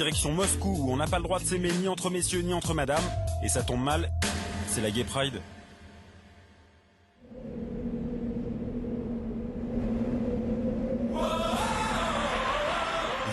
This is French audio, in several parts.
Direction Moscou où on n'a pas le droit de s'aimer ni entre messieurs ni entre madames. Et ça tombe mal, c'est la Gay Pride.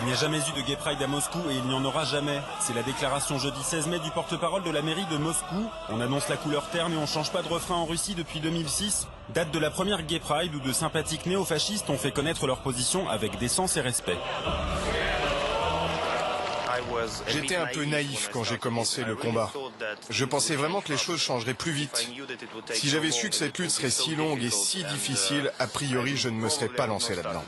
Il n'y a jamais eu de Gay Pride à Moscou et il n'y en aura jamais. C'est la déclaration jeudi 16 mai du porte-parole de la mairie de Moscou. On annonce la couleur terne et on change pas de refrain en Russie depuis 2006. Date de la première Gay Pride où de sympathiques néofascistes ont fait connaître leur position avec décence et respect. J'étais un peu naïf quand j'ai commencé le combat. Je pensais vraiment que les choses changeraient plus vite. Si j'avais su que cette lutte serait si longue et si difficile, a priori, je ne me serais pas lancé là-dedans.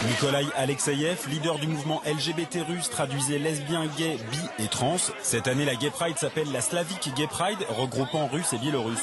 Nikolai Alexeyev, leader du mouvement LGBT russe, traduisait lesbien, gay, bi et trans. Cette année, la Gay Pride s'appelle la Slavic Gay Pride, regroupant Russes et Biélorusses.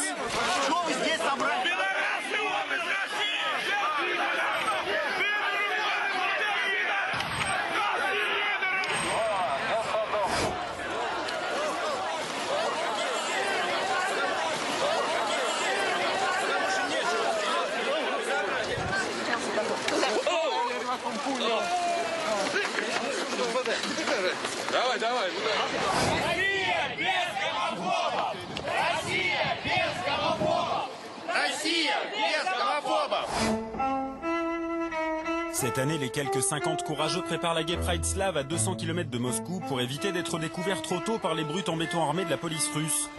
Cette année, les quelques 50 courageux préparent la Gay Pride slave à 200 km de Moscou pour éviter d'être découverts trop tôt par les brutes en béton armés de la police russe.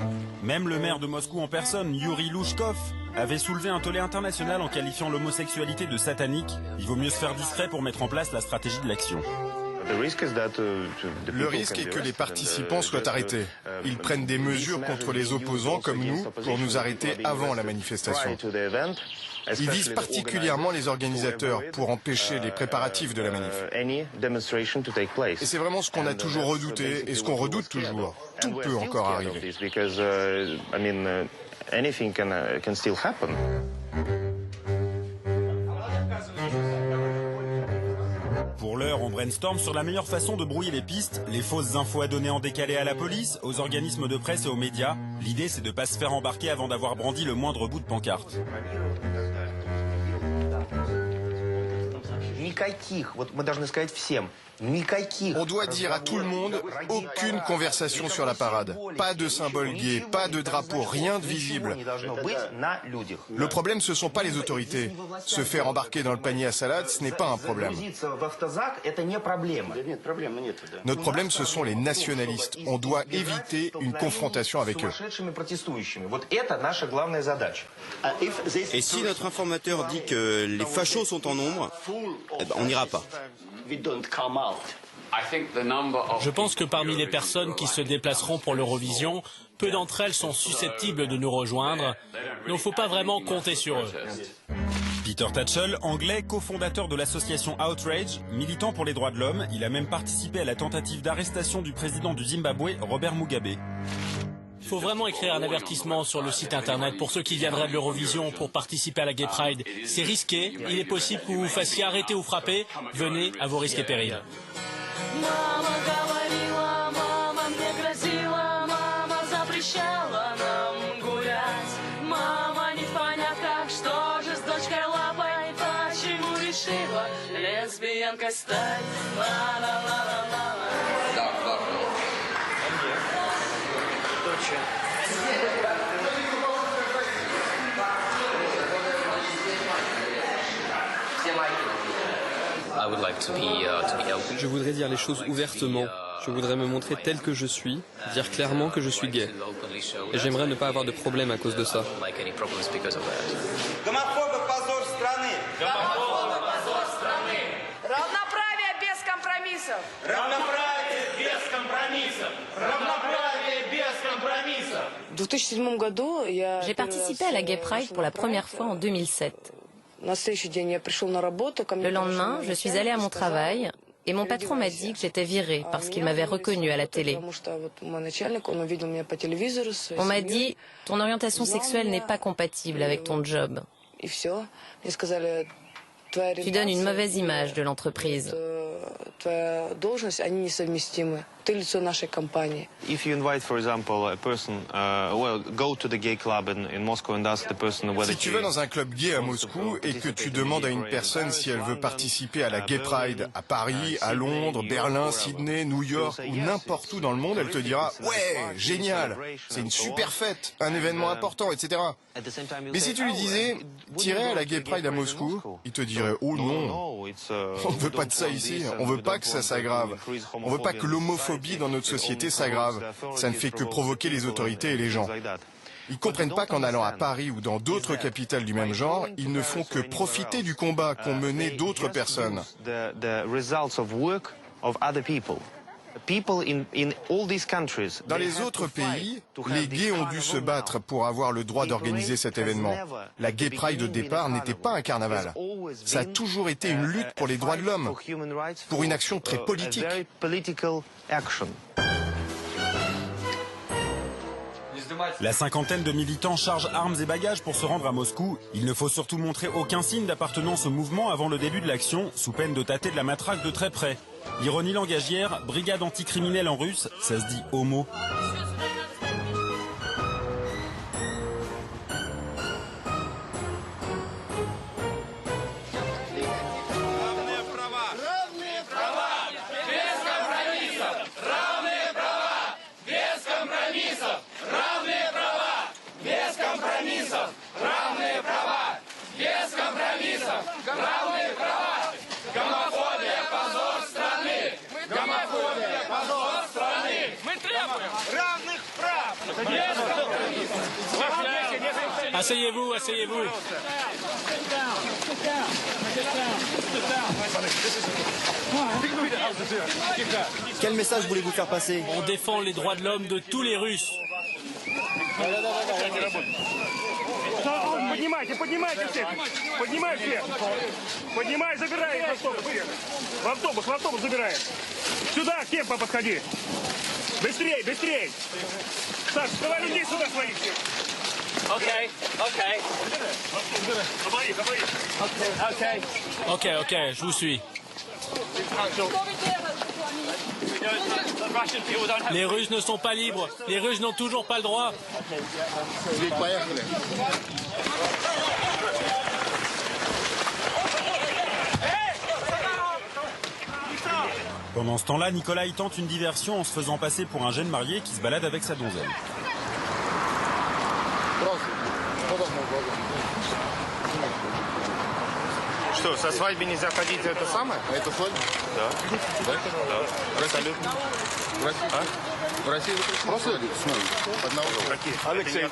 Même le maire de Moscou en personne, Yuri Lushkov, avait soulevé un tollé international en qualifiant l'homosexualité de satanique. Il vaut mieux se faire discret pour mettre en place la stratégie de l'action. Le risque est que les participants soient arrêtés. Ils prennent des mesures contre les opposants comme nous pour nous arrêter avant la manifestation. Ils visent particulièrement les organisateurs pour empêcher les préparatifs de la manif. Et c'est vraiment ce qu'on a toujours redouté et ce qu'on redoute toujours. Tout peut encore arriver. Pour l'heure, on brainstorm sur la meilleure façon de brouiller les pistes, les fausses infos à donner en décalé à la police, aux organismes de presse et aux médias. L'idée, c'est de ne pas se faire embarquer avant d'avoir brandi le moindre bout de pancarte. On doit dire à tout le monde, aucune conversation sur la parade. Pas de symbole gay, pas de drapeau, rien de visible. Le problème, ce ne sont pas les autorités. Se faire embarquer dans le panier à salade, ce n'est pas un problème. Notre problème, ce sont les nationalistes. On doit éviter une confrontation avec eux. Et si notre informateur dit que les fachos sont en nombre, on n'ira pas. Je pense que parmi les personnes qui se déplaceront pour l'Eurovision, peu d'entre elles sont susceptibles de nous rejoindre. Il ne faut pas vraiment compter sur eux. Peter Tatchell, anglais, cofondateur de l'association Outrage, militant pour les droits de l'homme, il a même participé à la tentative d'arrestation du président du Zimbabwe, Robert Mugabe. Il faut vraiment écrire un avertissement sur le site internet pour ceux qui viendraient de l'Eurovision pour participer à la Gay Pride. C'est risqué, il est possible que vous vous fassiez arrêter ou frapper. Venez à vos risques et périls. Je voudrais dire les choses ouvertement. Je voudrais me montrer tel que je suis, dire clairement que je suis gay. Et j'aimerais ne pas avoir de problème à cause de ça. J'ai participé à la Gay Pride pour la première fois en 2007. Le lendemain, je suis allée à mon travail et mon patron m'a dit que j'étais virée parce qu'il m'avait reconnue à la télé. On m'a dit « Ton orientation sexuelle n'est pas compatible avec ton job. Tu donnes une mauvaise image de l'entreprise. » твоя должность, они несовместимы. Ты лицо нашей компании. If you invite, for example, a person, go to the gay club in Moscow and ask the person whether Si tu vas dans un club gay à Moscou et que tu demandes à une personne si elle veut participer à la Gay Pride à Paris, à Londres, Berlin, Sydney, New York ou n'importe où dans le monde, elle te dira « Ouais, génial, c'est une super fête, un événement important, etc. » Mais si tu lui disais « T'irais à la Gay Pride à Moscou », il te dirait « Oh non, on ne veut pas de ça ici, on ne veut pas que ça s'aggrave, on ne veut pas que l'homophobie dans notre société s'aggrave, ça ne fait que provoquer les autorités et les gens. » Ils comprennent pas qu'en allant à Paris ou dans d'autres capitales du même genre, ils ne font que profiter du combat qu'ont mené d'autres personnes. Dans les autres pays, les gays ont dû se battre pour avoir le droit d'organiser cet événement. La Gay Pride au départ n'était pas un carnaval. Ça a toujours été une lutte pour les droits de l'homme, pour une action très politique. La cinquantaine de militants chargent armes et bagages pour se rendre à Moscou. Il ne faut surtout montrer aucun signe d'appartenance au mouvement avant le début de l'action, sous peine de tâter de la matraque de très près. Ironie langagière, brigade anticriminelle en russe, ça se dit homo. Asseyez-vous, asseyez-vous. Quel message voulez-vous faire passer? On défend les droits de l'homme de tous les Russes. Поднимайте, поднимайте всех! Поднимай всех! Поднимай, забирай их в автобус! В автобус забираем! Сюда, к Кемпа подходи! Быстрей, быстрей! Саш, давай людей сюда своих всех! Okay, okay. Ok, je vous suis. Les Russes ne sont pas libres. Les Russes n'ont toujours pas le droit. Pendant ce temps-là, Nikolai tente une diversion en se faisant passer pour un jeune marié qui se balade avec sa donzelle. Что, со свадьбы нельзя ходить это самое? Это свадьба? Да. Да? Да. Абсолютно. В России просто одного. Какие? Alexei,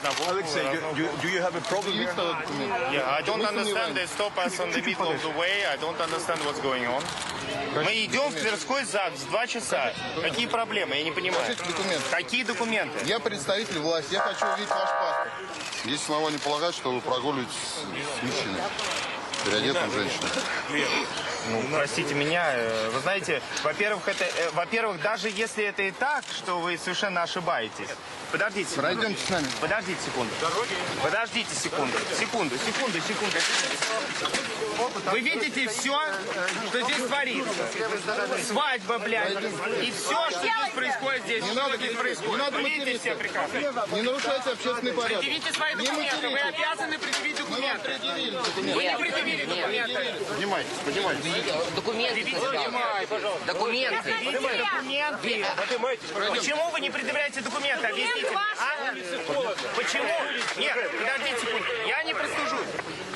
do you have a problem here? Yeah, I don't understand. They stop us on the middle of the way. I don't understand what's going on. Мы идем в Тверской ЗАГС 2 часа. Какие проблемы? Я не понимаю. Какие документы? Я представитель власти. Я хочу увидеть ваш паспорт. Есть основания полагать, что вы прогуливаетесь с мужчиной. Переодетым женщиной. Ну, простите меня, вы знаете, во-первых, даже если это и так, что вы совершенно ошибаетесь. Подождите секунду. Пройдемте с нами. Подождите секунду. Подождите секунду. Секунду. Вы видите все, что здесь творится? Свадьба, блядь. И все, что здесь происходит здесь. Что здесь происходит? Вы видите все прекрасно. Не нарушайте общественный порядок. Предъявите свои документы. Вы обязаны предъявить документы. Вы не предъявили документы. Поднимайтесь. Документы. Документы. Почему вы не предъявляете документы? Объясните. А? Почему? Нет, подождите секунду. Я не прослужу.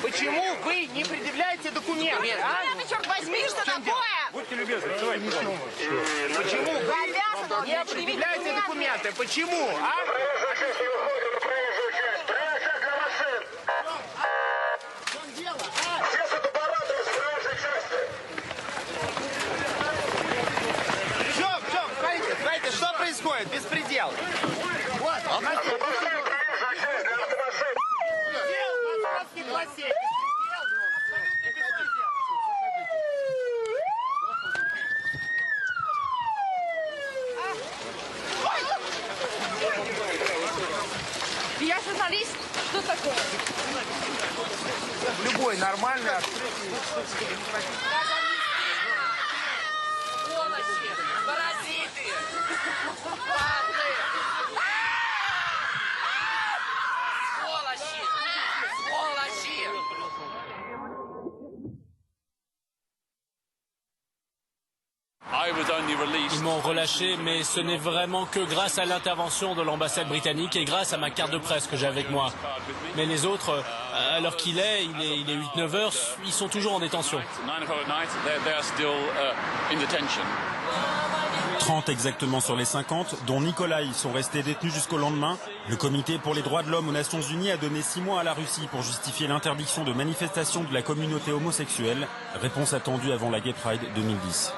Почему вы не предъявляете документы? А? Ты, черт возьми, что такое? Будьте любезны, давайте, пожалуйста. Почему вы не предъявляете документы? Почему? А? Смотрите, что происходит? Беспредел. Вот, Я журналист. Что такое? любой нормальный. sont relâchés, mais ce n'est vraiment que grâce à l'intervention de l'ambassade britannique et grâce à ma carte de presse que j'ai avec moi. Mais les autres, à l'heure qu'il est, il est 8-9 heures, ils sont toujours en détention. 30 exactement sur les 50, dont Nikolai, sont restés détenus jusqu'au lendemain. Le Comité pour les droits de l'homme aux Nations Unies a donné 6 mois à la Russie pour justifier l'interdiction de manifestation de la communauté homosexuelle. Réponse attendue avant la Gay Pride 2010.